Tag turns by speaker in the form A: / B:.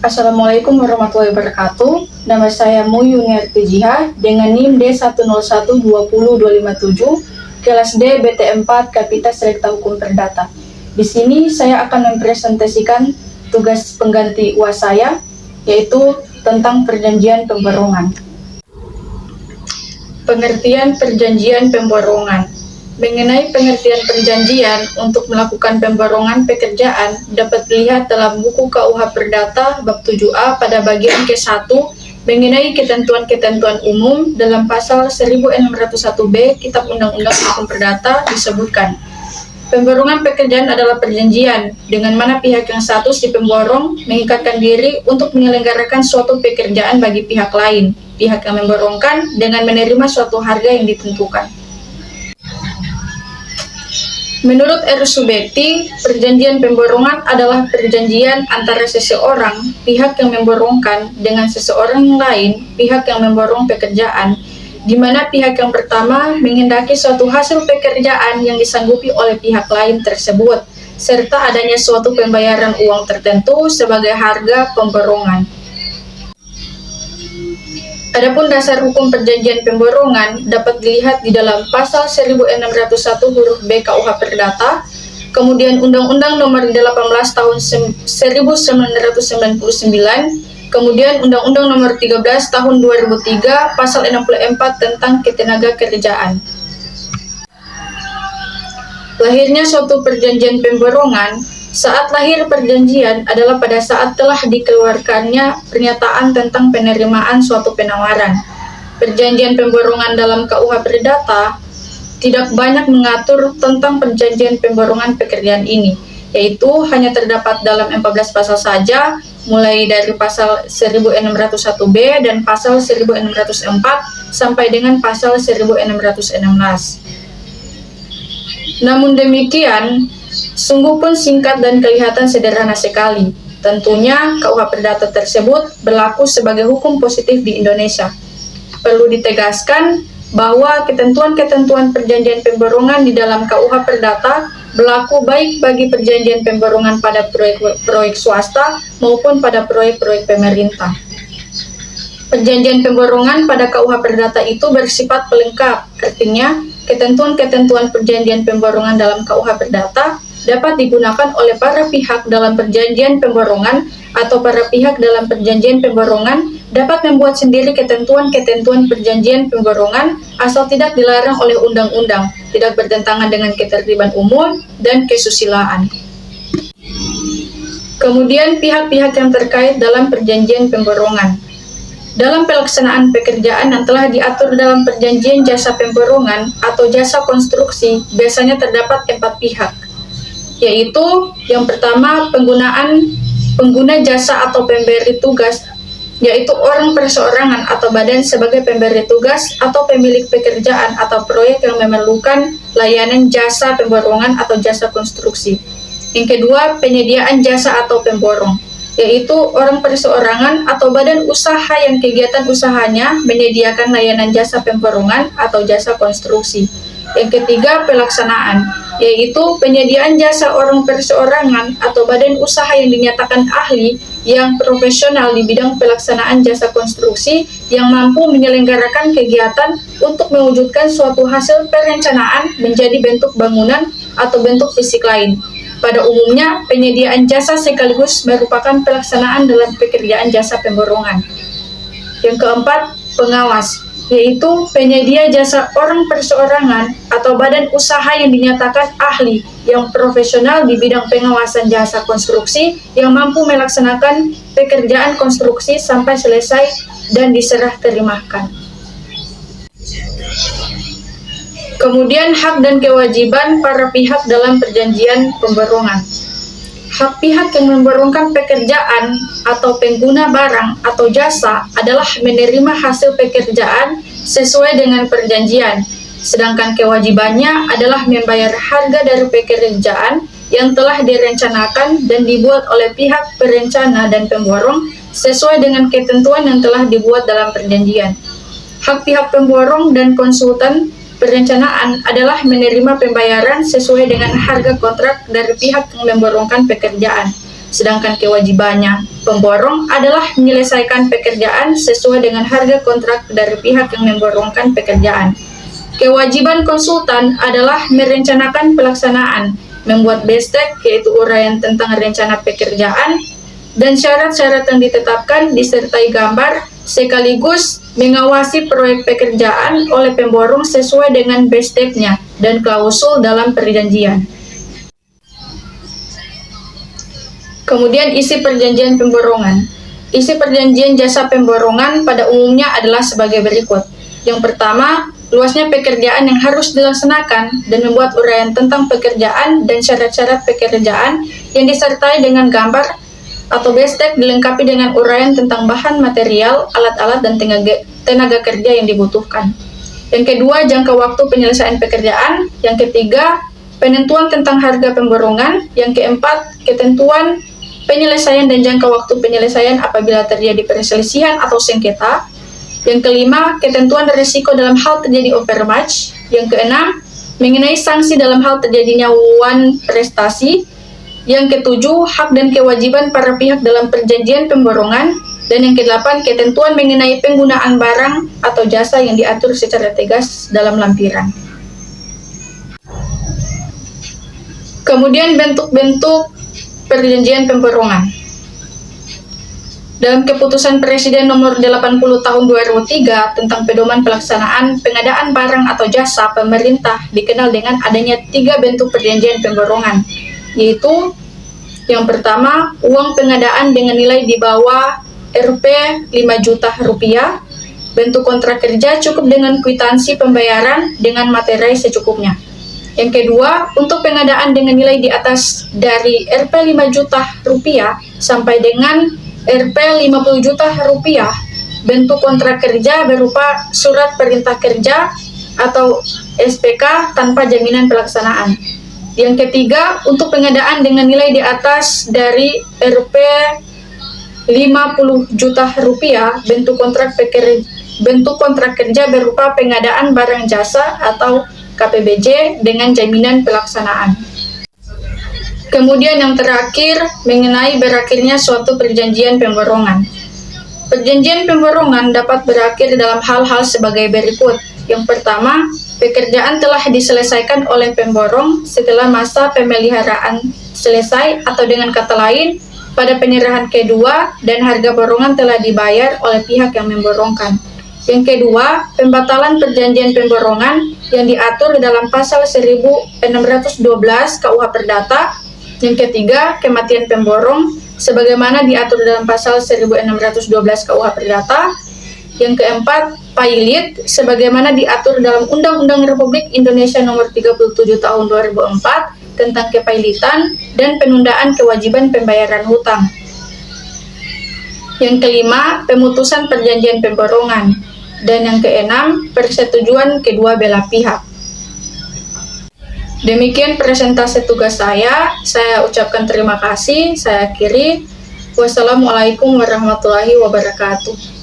A: Assalamualaikum warahmatullahi wabarakatuh. Nama saya Muyu Ngerti Jiha dengan NIM D10120-257, kelas D BT4 Kapita Selekta Hukum Perdata. Di sini saya akan mempresentasikan tugas pengganti UAS saya, yaitu tentang perjanjian pemborongan. Pengertian perjanjian pemborongan. Mengenai pengertian perjanjian untuk melakukan pemborongan pekerjaan dapat dilihat dalam buku KUH Perdata bab 7A pada bagian ke-1 mengenai ketentuan-ketentuan umum dalam pasal 1601B Kitab Undang-Undang Hukum Perdata disebutkan. Pemborongan pekerjaan adalah perjanjian dengan mana pihak yang status di pemborong mengikatkan diri untuk menyelenggarakan suatu pekerjaan bagi pihak lain. Pihak yang memborongkan dengan menerima suatu harga yang ditentukan. Menurut R. Subekti, perjanjian pemborongan adalah perjanjian antara seseorang, pihak yang memborongkan, dengan seseorang lain, pihak yang memborong pekerjaan, di mana pihak yang pertama menghendaki suatu hasil pekerjaan yang disanggupi oleh pihak lain tersebut, serta adanya suatu pembayaran uang tertentu sebagai harga pemborongan. Adapun dasar hukum perjanjian pemborongan dapat dilihat di dalam pasal 1601 huruf B KUH Perdata, kemudian Undang-Undang Nomor 18 Tahun 1999, kemudian Undang-Undang Nomor 13 Tahun 2003 Pasal 64 tentang Ketenagakerjaan. Lahirnya suatu perjanjian pemborongan. Saat lahir perjanjian adalah pada saat telah dikeluarkannya pernyataan tentang penerimaan suatu penawaran. Perjanjian pemborongan dalam KUH Perdata tidak banyak mengatur tentang perjanjian pemborongan pekerjaan ini, yaitu hanya terdapat dalam 14 pasal saja, mulai dari pasal 1601B dan pasal 1604 sampai dengan pasal 1616. Namun demikian, sungguh pun singkat dan kelihatan sederhana sekali. Tentunya KUH Perdata tersebut berlaku sebagai hukum positif di Indonesia. Perlu ditegaskan bahwa ketentuan-ketentuan perjanjian pemborongan di dalam KUH Perdata berlaku baik bagi perjanjian pemborongan pada proyek swasta maupun pada proyek-proyek pemerintah. Perjanjian pemborongan pada KUH Perdata itu bersifat pelengkap, artinya ketentuan-ketentuan perjanjian pemborongan dalam KUH Perdata dapat digunakan oleh para pihak dalam perjanjian pemborongan atau para pihak dalam perjanjian pemborongan dapat membuat sendiri ketentuan-ketentuan perjanjian pemborongan asal tidak dilarang oleh undang-undang, tidak bertentangan dengan ketertiban umum dan kesusilaan. Kemudian pihak-pihak yang terkait dalam perjanjian pemborongan. Dalam pelaksanaan pekerjaan yang telah diatur dalam perjanjian jasa pemborongan atau jasa konstruksi, biasanya terdapat 4 pihak, yaitu yang pertama pengguna jasa atau pemberi tugas, yaitu orang perseorangan atau badan sebagai pemberi tugas atau pemilik pekerjaan atau proyek yang memerlukan layanan jasa pemborongan atau jasa konstruksi. Yang kedua, penyediaan jasa atau pemborong, yaitu orang perseorangan atau badan usaha yang kegiatan usahanya menyediakan layanan jasa pemborongan atau jasa konstruksi. Yang ketiga, pelaksanaan, yaitu penyediaan jasa orang perseorangan atau badan usaha yang dinyatakan ahli yang profesional di bidang pelaksanaan jasa konstruksi yang mampu menyelenggarakan kegiatan untuk mewujudkan suatu hasil perencanaan menjadi bentuk bangunan atau bentuk fisik lain. Pada umumnya, penyediaan jasa sekaligus merupakan pelaksanaan dalam pekerjaan jasa pemborongan. Yang keempat, pengawas, yaitu penyedia jasa orang perseorangan atau badan usaha yang dinyatakan ahli yang profesional di bidang pengawasan jasa konstruksi yang mampu melaksanakan pekerjaan konstruksi sampai selesai dan diserah terimakan. Kemudian hak dan kewajiban para pihak dalam perjanjian pemborongan. Hak pihak yang memborongkan pekerjaan atau pengguna barang atau jasa adalah menerima hasil pekerjaan sesuai dengan perjanjian, sedangkan kewajibannya adalah membayar harga dari pekerjaan yang telah direncanakan dan dibuat oleh pihak perencana dan pemborong sesuai dengan ketentuan yang telah dibuat dalam perjanjian. Hak pihak pemborong dan konsultan perencanaan adalah menerima pembayaran sesuai dengan harga kontrak dari pihak yang memborongkan pekerjaan, sedangkan kewajibannya pemborong adalah menyelesaikan pekerjaan sesuai dengan harga kontrak dari pihak yang memborongkan pekerjaan. Kewajiban konsultan adalah merencanakan pelaksanaan, membuat BSTEK yaitu uraian tentang rencana pekerjaan, dan syarat-syarat yang ditetapkan disertai gambar, sekaligus mengawasi proyek pekerjaan oleh pemborong sesuai dengan BSTEK-nya dan klausul dalam perjanjian. Kemudian isi perjanjian pemborongan. Isi perjanjian jasa pemborongan pada umumnya adalah sebagai berikut. Yang pertama, luasnya pekerjaan yang harus dilaksanakan dan membuat uraian tentang pekerjaan dan syarat-syarat pekerjaan yang disertai dengan gambar atau BSTEK dilengkapi dengan uraian tentang bahan material, alat-alat, dan tenaga kerja yang dibutuhkan. Yang kedua, jangka waktu penyelesaian pekerjaan. Yang ketiga, penentuan tentang harga pemborongan. Yang keempat, ketentuan penyelesaian dan jangka waktu penyelesaian apabila terjadi perselisihan atau sengketa. Yang kelima, ketentuan risiko dalam hal terjadi overmatch. Yang keenam, mengenai sanksi dalam hal terjadinya wan prestasi. Yang ketujuh, hak dan kewajiban para pihak dalam perjanjian pemborongan. Dan yang kedelapan, ketentuan mengenai penggunaan barang atau jasa yang diatur secara tegas dalam lampiran. Kemudian bentuk-bentuk perjanjian pemborongan. Dalam keputusan Presiden nomor 80 tahun 2003 tentang pedoman pelaksanaan pengadaan barang atau jasa pemerintah dikenal dengan adanya 3 bentuk perjanjian pemborongan, yaitu yang pertama, uang pengadaan dengan nilai di bawah Rp 5 juta rupiah, bentuk kontrak kerja cukup dengan kwitansi pembayaran dengan materai secukupnya. Yang kedua, untuk pengadaan dengan nilai di atas dari Rp 5 juta rupiah sampai dengan Rp 50 juta rupiah, bentuk kontrak kerja berupa surat perintah kerja atau SPK tanpa jaminan pelaksanaan. Yang ketiga, untuk pengadaan dengan nilai di atas dari Rp 50 juta rupiah, bentuk kontrak kerja berupa pengadaan barang jasa atau KPBJ dengan jaminan pelaksanaan. Kemudian yang terakhir, mengenai berakhirnya suatu perjanjian pemborongan. Perjanjian pemborongan dapat berakhir dalam hal-hal sebagai berikut. Yang pertama, pekerjaan telah diselesaikan oleh pemborong setelah masa pemeliharaan selesai, atau dengan kata lain, pada penyerahan kedua dan harga borongan telah dibayar oleh pihak yang memborongkan. Yang kedua, pembatalan perjanjian pemborongan yang diatur dalam pasal 1612 KUH Perdata. Yang ketiga, kematian pemborong sebagaimana diatur dalam pasal 1612 KUH Perdata. Yang keempat, pailit sebagaimana diatur dalam Undang-Undang Republik Indonesia Nomor 37 Tahun 2004 tentang kepailitan dan penundaan kewajiban pembayaran hutang. Yang kelima, pemutusan perjanjian pemborongan. Dan yang keenam, persetujuan kedua belah pihak. Demikian presentasi tugas saya ucapkan terima kasih, saya akhiri. Wassalamualaikum warahmatullahi wabarakatuh.